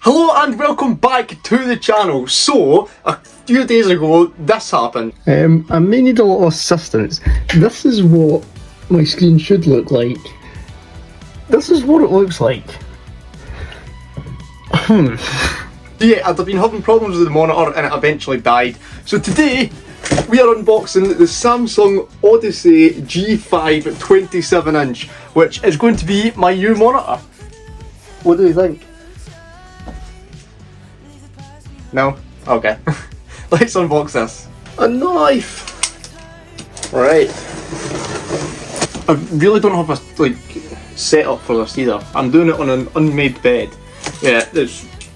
Hello and welcome back to the channel. So, a few days ago, this happened. I may need a little assistance. This is what my screen should look like. This is what it looks like. Yeah, I've been having problems with the monitor and it eventually died. So today, we are unboxing the Samsung Odyssey G5 27-inch, which is going to be my new monitor. What do you think? No? Okay. Let's unbox this. A knife! Right. I really don't have a setup for this either. I'm doing it on an unmade bed. Yeah,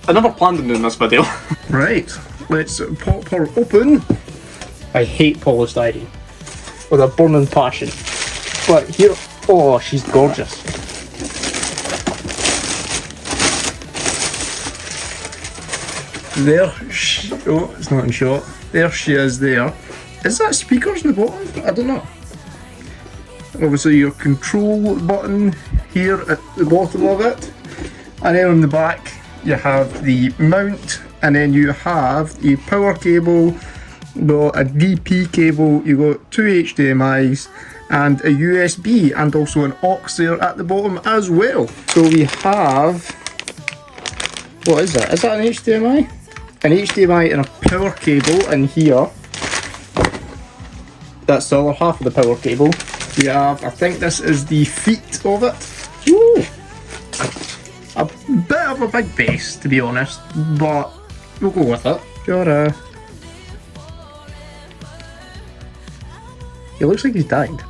I never planned on doing this video. Right, let's pop her open. I hate polished iron with a burning passion. But here, oh, she's gorgeous. There, oh, it's not in shot. There she is there. Is that speakers in the bottom? I don't know. Obviously your control button here at the bottom of it. And then on the back you have the mount, and then you have a power cable, got a DP cable, you got two HDMIs and a USB, and also an aux there at the bottom as well. So we have, what is that? Is that an HDMI? An HDMI and a power cable in here. That's the other half of the power cable. We have, I think this is the feet of it. Woo! A bit of a big base, to be honest, but we'll go with it. Sure. He looks like he's died.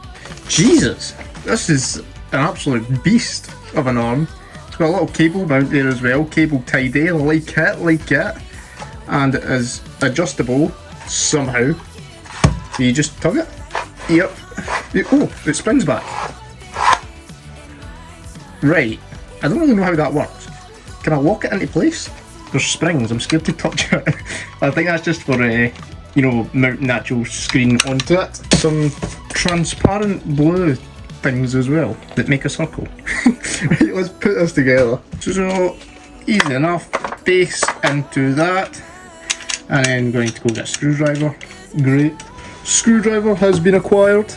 Jesus! This is an absolute beast of an arm. It's got a little cable mount there as well, cable tidy, like it. And it is adjustable somehow. So you just tug it. Yep. Oh, it springs back. Right. I don't really know how that works. Can I lock it into place? There's springs. I'm scared to touch it. I think that's just for, you know, mounting the actual screen onto it. Some transparent blue things as well that make a circle. Right, let's put this together. So easy enough. Base into that. And then going to go get a screwdriver. Great. Screwdriver has been acquired.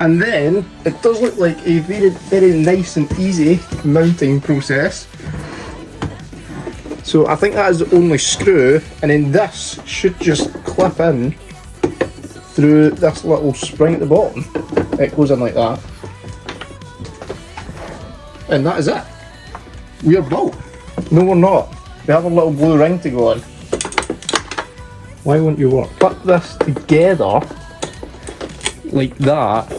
And then it does look like a very nice and easy mounting process. So I think that is the only screw, and then this should just clip in through this little spring at the bottom. It goes in like that. And that is it. We are built. No, we're not. We have a little blue ring to go on. Why won't you work? Put this together like that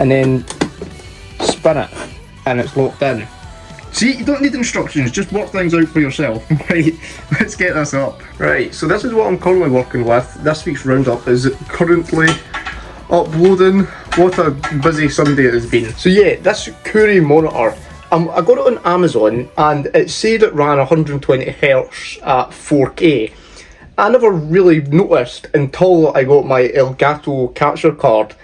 and then spin it and it's locked in. See, you don't need instructions, just work things out for yourself. Right, let's get this up. Right, so this is what I'm currently working with. This week's roundup is currently uploading. What a busy Sunday it has been. So yeah, this Kuri monitor, I got it on Amazon and it said it ran 120Hz at 4K. I never really noticed until I got my Elgato capture card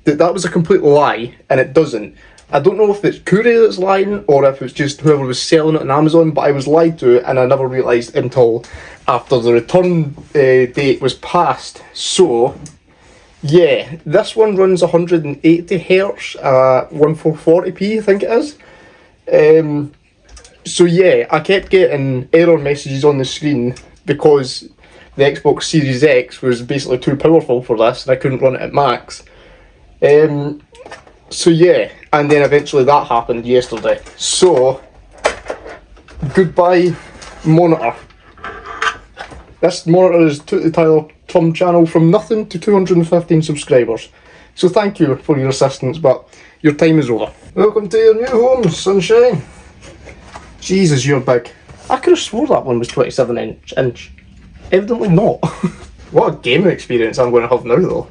that was a complete lie, and it doesn't. I don't know if it's Kuri that's lying or if it's just whoever was selling it on Amazon, but I was lied to and I never realised until after the return date was passed. So yeah, this one runs 180Hz, 1440p I think it is. So yeah, I kept getting error messages on the screen because the Xbox Series X was basically too powerful for this and I couldn't run it at max. So yeah, and then eventually that happened yesterday. So, goodbye monitor. This monitor is to the Tyler.tum channel from nothing to 215 subscribers. So thank you for your assistance, but your time is over. Welcome to your new home, sunshine. Jesus, you're big. I could have swore that one was 27-inch. Evidently not. What a gaming experience I'm going to have now though.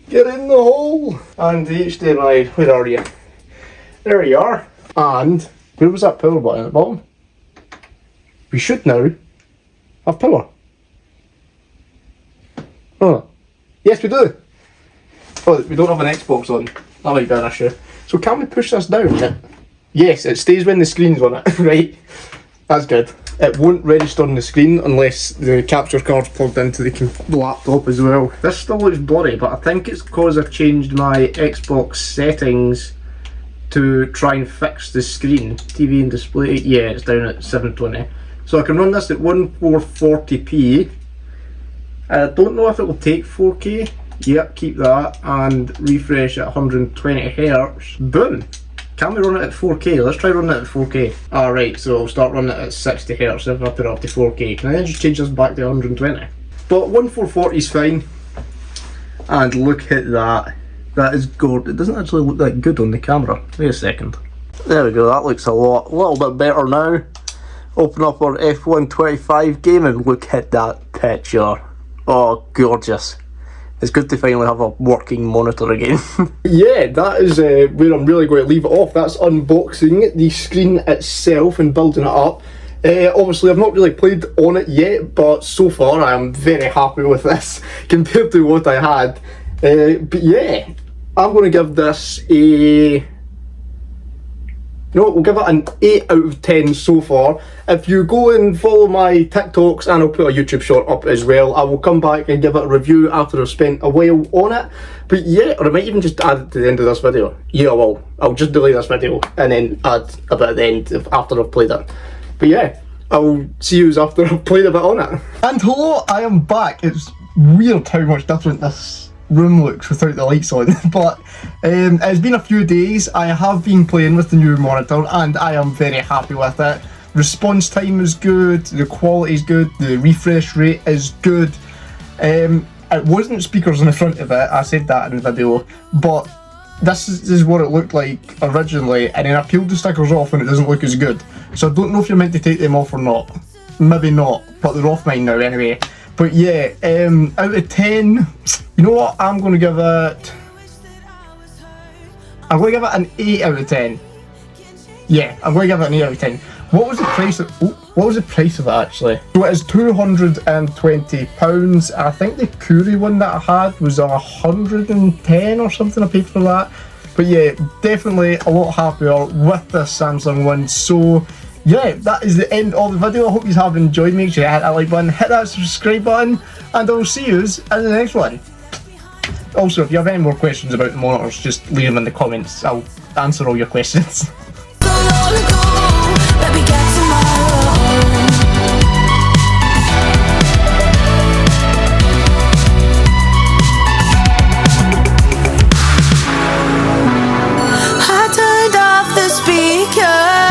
Get in the hole! And the HDMI, where are you? There you are. And where was that power button at the bottom? We should now have power. Oh. Yes we do! Oh, we don't have an Xbox on. That might be an issue. So can we push this down? Yes, it stays when the screen's on it, right? That's good. It won't register on the screen unless the capture card's plugged into the laptop as well. This still looks blurry, but I think it's because I've changed my Xbox settings to try and fix the screen. TV and display, yeah, it's down at 720. So I can run this at 1440p. I don't know if it will take 4K. Yep, keep that, and refresh at 120 Hz. Boom! Can we run it at 4K? Let's try running it at 4K. Alright, so I'll start running it at 60 Hz if I put it up to 4K. Can I then just change this back to 120? But 1440 is fine. And look at that. That is good. It doesn't actually look that good on the camera. Wait a second. There we go, that looks a little bit better now. Open up our F125 game and look at that picture. Oh, gorgeous. It's good to finally have a working monitor again. Yeah, that is where I'm really going to leave it off. That's unboxing the screen itself and building it up. Obviously, I've not really played on it yet, but so far I am very happy with this compared to what I had. But yeah, I'm going to give this a... No, we'll give it an 8 out of 10 so far. If you go and follow my TikToks, and I'll put a YouTube short up as well, I will come back and give it a review after I've spent a while on it. But yeah, or I might even just add it to the end of this video. Yeah, I will. I'll just delay this video and then add a bit at the end after I've played it. But yeah, I'll see you after I've played a bit on it. And hello, I am back. It's weird how much different this room looks without the lights on, but it's been a few days. I have been playing with the new monitor and I am very happy with it. Response time is good, the quality is good, the refresh rate is good. It wasn't speakers in the front of it, I said that in the video, but this is what it looked like originally, and then I peeled the stickers off and it doesn't look as good. So I don't know if you're meant to take them off or not. Maybe not, but they're off mine now anyway. But yeah, out of 10, you know what, I'm going to give it an 8 out of 10. Yeah, I'm going to give it an 8 out of 10. What was the price of, what was the price of it actually? So it is £220. I think the Kuri one that I had was 110 or something. I paid for that. But yeah, definitely a lot happier with this Samsung one. So yeah, that is the end of the video. I hope you have enjoyed. Make sure you hit that like button, hit that subscribe button, and I'll see you in the next one. Also, if you have any more questions about the monitors, just leave them in the comments. I'll answer all your questions. I turned off the speaker.